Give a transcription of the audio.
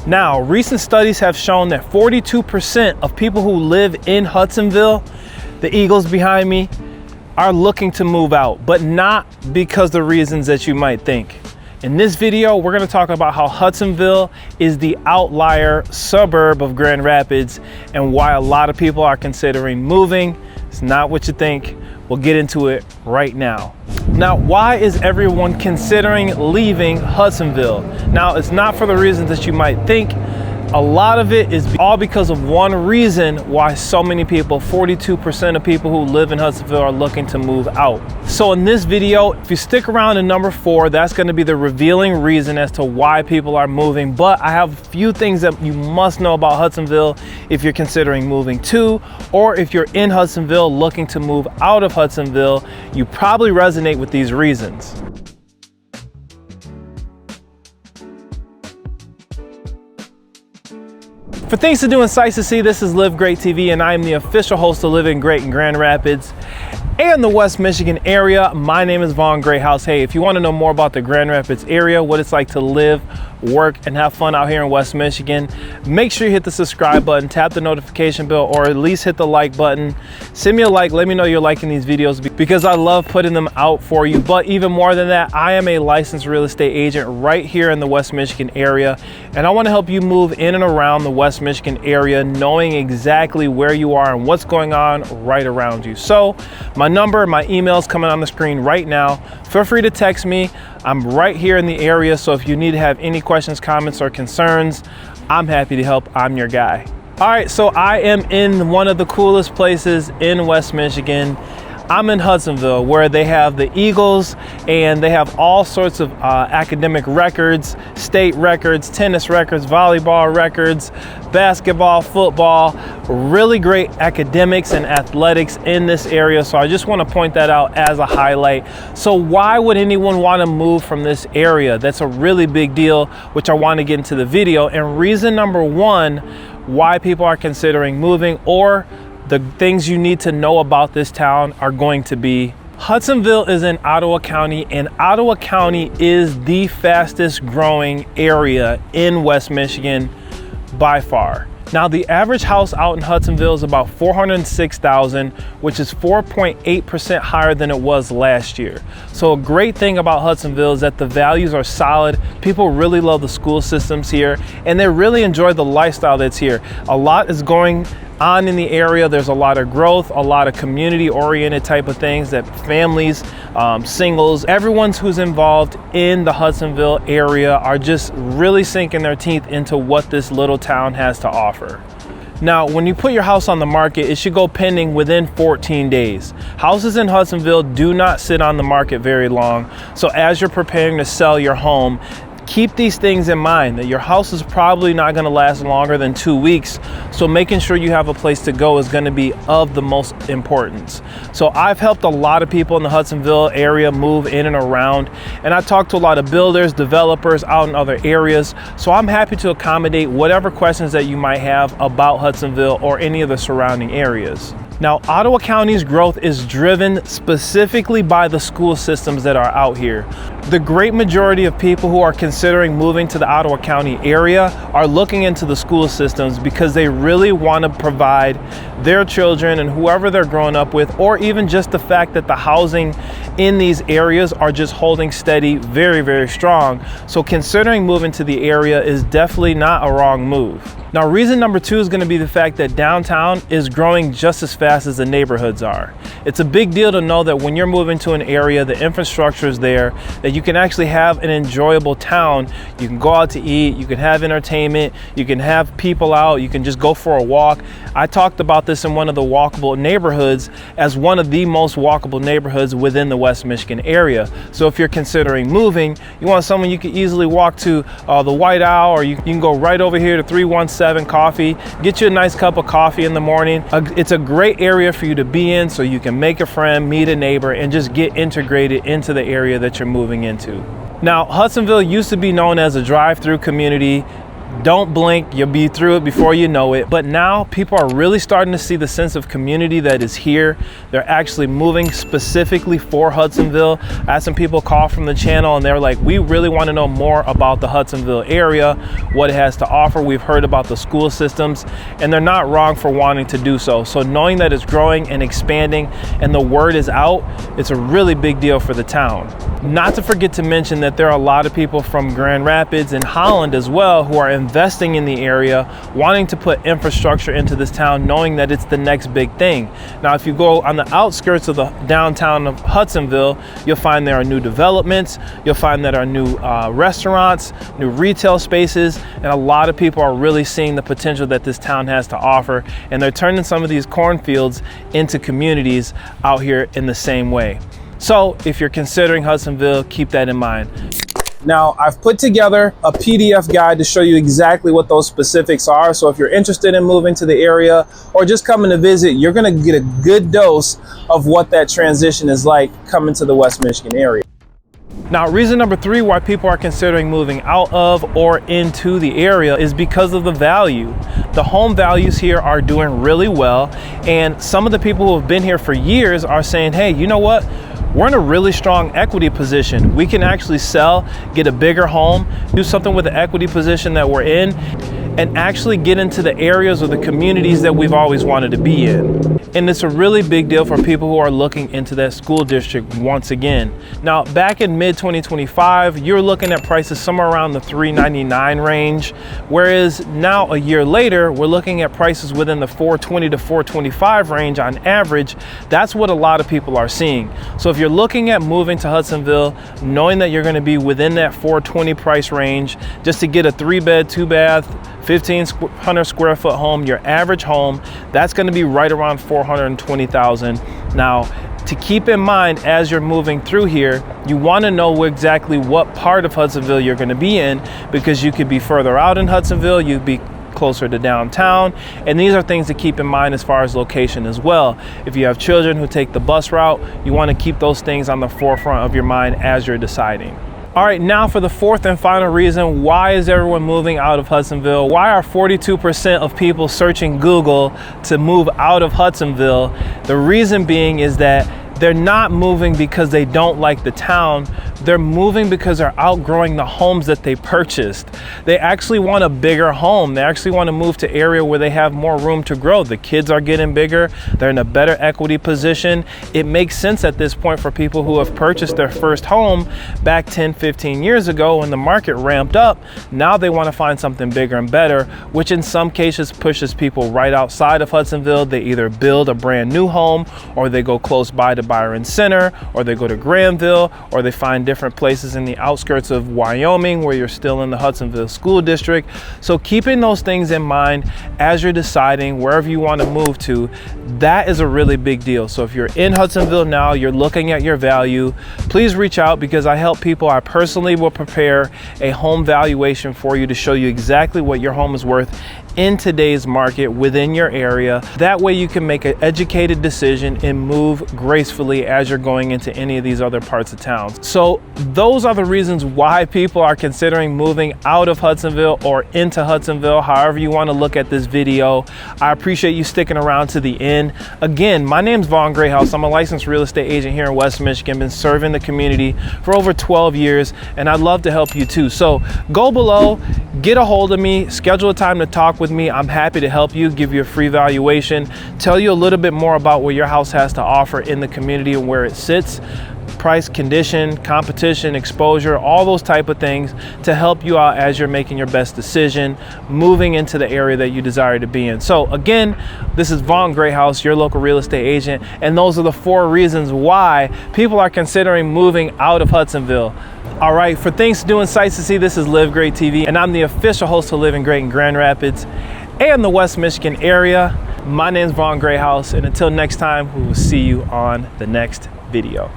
Now, recent studies have shown that 42% of people who live in Hudsonville, the Eagles behind me, are looking to move out, but not because the reasons that you might think. In this video, we're going to talk about how Hudsonville is the outlier suburb of Grand Rapids and why a lot of people are considering moving. It's not what you think. We'll get into it right now. Now, why is everyone considering leaving Hudsonville? Now, it's not for the reasons that you might think. A lot of it is all because of one reason why so many people, 42% of people who live in Hudsonville, are looking to move out. So in this video, if you stick around to number 4, that's going to be the revealing reason as to why people are moving. But I have a few things that you must know about Hudsonville if you're considering moving to, or if you're in Hudsonville looking to move out of Hudsonville. You probably resonate with these reasons. For things to do and sights to see, this is Live Great TV, and I am the official host of Living Great in Grand Rapids and the West Michigan area. My name is Vaughn Greathouse. Hey, if you want to know more about the Grand Rapids area, what it's like to live, work, and have fun out here in West Michigan, make sure you hit the subscribe button, tap the notification bell, or at least hit the like button. Send me a like, let me know you're liking these videos because I love putting them out for you. But even more than that, I am a licensed real estate agent right here in the West Michigan area, and I want to help you move in and around the West Michigan area, knowing exactly where you are and what's going on right around you. So my number, my email is coming on the screen right now. Feel free to text me. I'm right here in the area, so if you need to have any questions, comments, or concerns, I'm happy to help. I'm your guy. All right, so I am in one of the coolest places in West Michigan. I'm in Hudsonville, where they have the Eagles and they have all sorts of academic records, state records, tennis records, volleyball records, basketball, football, really great academics and athletics in this area. So I just want to point that out as a highlight. So why would anyone want to move from this area? That's a really big deal, which I want to get into the video. And reason number 1 why people are considering moving, or the things you need to know about this town, are going to be Hudsonville is in Ottawa County, and Ottawa County is the fastest growing area in West Michigan by far. Now, the average house out in Hudsonville is about $406,000, which is 4.8% higher than it was last year. So a great thing about Hudsonville is that the values are solid. People really love the school systems here, and they really enjoy the lifestyle that's here. A lot is going on in the area. There's a lot of growth, a lot of community oriented type of things that families, singles, everyone who's involved in the Hudsonville area are just really sinking their teeth into what this little town has to offer. Now, when you put your house on the market, it should go pending within 14 days. Houses in Hudsonville do not sit on the market very long. So as you're preparing to sell your home, keep these things in mind, that your house is probably not going to last longer than 2 weeks. So making sure you have a place to go is going to be of the most importance. So I've helped a lot of people in the Hudsonville area move in and around, and I talked to a lot of builders, developers out in other areas. So I'm happy to accommodate whatever questions that you might have about Hudsonville or any of the surrounding areas. Now, Ottawa County's growth is driven specifically by the school systems that are out here. The great majority of people who are considering moving to the Ottawa County area are looking into the school systems because they really want to provide their children and whoever they're growing up with, or even just the fact that the housing in these areas are just holding steady, very, very strong. So considering moving to the area is definitely not a wrong move. Now, reason number 2 is going to be the fact that downtown is growing just as fast as the neighborhoods are. It's a big deal to know that when you're moving to an area, the infrastructure is there, that you can actually have an enjoyable town. You can go out to eat, you can have entertainment, you can have people out, you can just go for a walk. I talked about this in one of the walkable neighborhoods as one of the most walkable neighborhoods within the West Michigan area. So if you're considering moving, you want someone you can easily walk to the White Owl, or you can go right over here to 317 Coffee, get you a nice cup of coffee in the morning. It's a great area for you to be in, so you can make a friend, meet a neighbor, and just get integrated into the area that you're moving into. Now, Hudsonville used to be known as a drive-through community. Don't blink, you'll be through it before you know it. But now people are really starting to see the sense of community that is here. They're actually moving specifically for Hudsonville. I had some people call from the channel and they're like, we really want to know more about the Hudsonville area, what it has to offer. We've heard about the school systems, and they're not wrong for wanting to do so. So knowing that it's growing and expanding and the word is out, it's a really big deal for the town. Not to forget to mention that there are a lot of people from Grand Rapids and Holland as well who are investing in the area, wanting to put infrastructure into this town, knowing that it's the next big thing. Now, if you go on the outskirts of the downtown of Hudsonville, you'll find there are new developments, you'll find that are new restaurants, new retail spaces, and a lot of people are really seeing the potential that this town has to offer, and they're turning some of these cornfields into communities out here in the same way. So if you're considering Hudsonville, keep that in mind. Now, I've put together a PDF guide to show you exactly what those specifics are. So if you're interested in moving to the area or just coming to visit, you're going to get a good dose of what that transition is like coming to the West Michigan area. Now, reason number 3 why people are considering moving out of or into the area is because of the value. The home values here are doing really well, and some of the people who have been here for years are saying, hey, you know what? We're in a really strong equity position. We can actually sell, get a bigger home, do something with the equity position that we're in, and actually get into the areas or the communities that we've always wanted to be in. And it's a really big deal for people who are looking into that school district once again. Now, back in mid-2025, you're looking at prices somewhere around the $399 range, whereas now a year later, we're looking at prices within the $420 to $425 range on average. That's what a lot of people are seeing. So if you're looking at moving to Hudsonville, knowing that you're going to be within that $420 price range, just to get a 3-bed, 2-bath, 1,500 square foot home, your average home, that's going to be right around $420,000. Now, to keep in mind as you're moving through here, you want to know exactly what part of Hudsonville you're going to be in, because you could be further out in Hudsonville, you'd be closer to downtown, and these are things to keep in mind as far as location as well. If you have children who take the bus route, you want to keep those things on the forefront of your mind as you're deciding. All right, now for the 4th and final reason, why is everyone moving out of Hudsonville? Why are 42% of people searching Google to move out of Hudsonville? The reason being is that they're not moving because they don't like the town. They're moving because they're outgrowing the homes that they purchased. They actually want a bigger home. They actually want to move to an area where they have more room to grow. The kids are getting bigger. They're in a better equity position. It makes sense at this point for people who have purchased their first home back 10, 15 years ago when the market ramped up. Now they want to find something bigger and better, which in some cases pushes people right outside of Hudsonville. They either build a brand new home, or they go close by to Byron Center, or they go to Granville, or they find different places in the outskirts of Wyoming where you're still in the Hudsonville School District. So keeping those things in mind as you're deciding wherever you want to move to, that is a really big deal. So if you're in Hudsonville now, you're looking at your value, please reach out, because I help people. I personally will prepare a home valuation for you to show you exactly what your home is worth in today's market within your area. That way you can make an educated decision and move gracefully as you're going into any of these other parts of town. So those are the reasons why people are considering moving out of Hudsonville or into Hudsonville, however you want to look at this video. I appreciate you sticking around to the end. Again, my name's Vaughn Greathouse. I'm a licensed real estate agent here in West Michigan, been serving the community for over 12 years, and I'd love to help you too. So go below, get a hold of me, schedule a time to talk with me. I'm happy to help you, give you a free valuation, tell you a little bit more about what your house has to offer in the community and where it sits, price, condition, competition, exposure, all those type of things to help you out as you're making your best decision, moving into the area that you desire to be in. So again, this is Vaughn Greathouse, your local real estate agent, and those are the 4 reasons why people are considering moving out of Hudsonville. All right, for things to do and sights to see, this is Live Great TV, and I'm the official host of Living Great in Grand Rapids and the West Michigan area. My name is Vaughn Greathouse, and until next time, we will see you on the next video.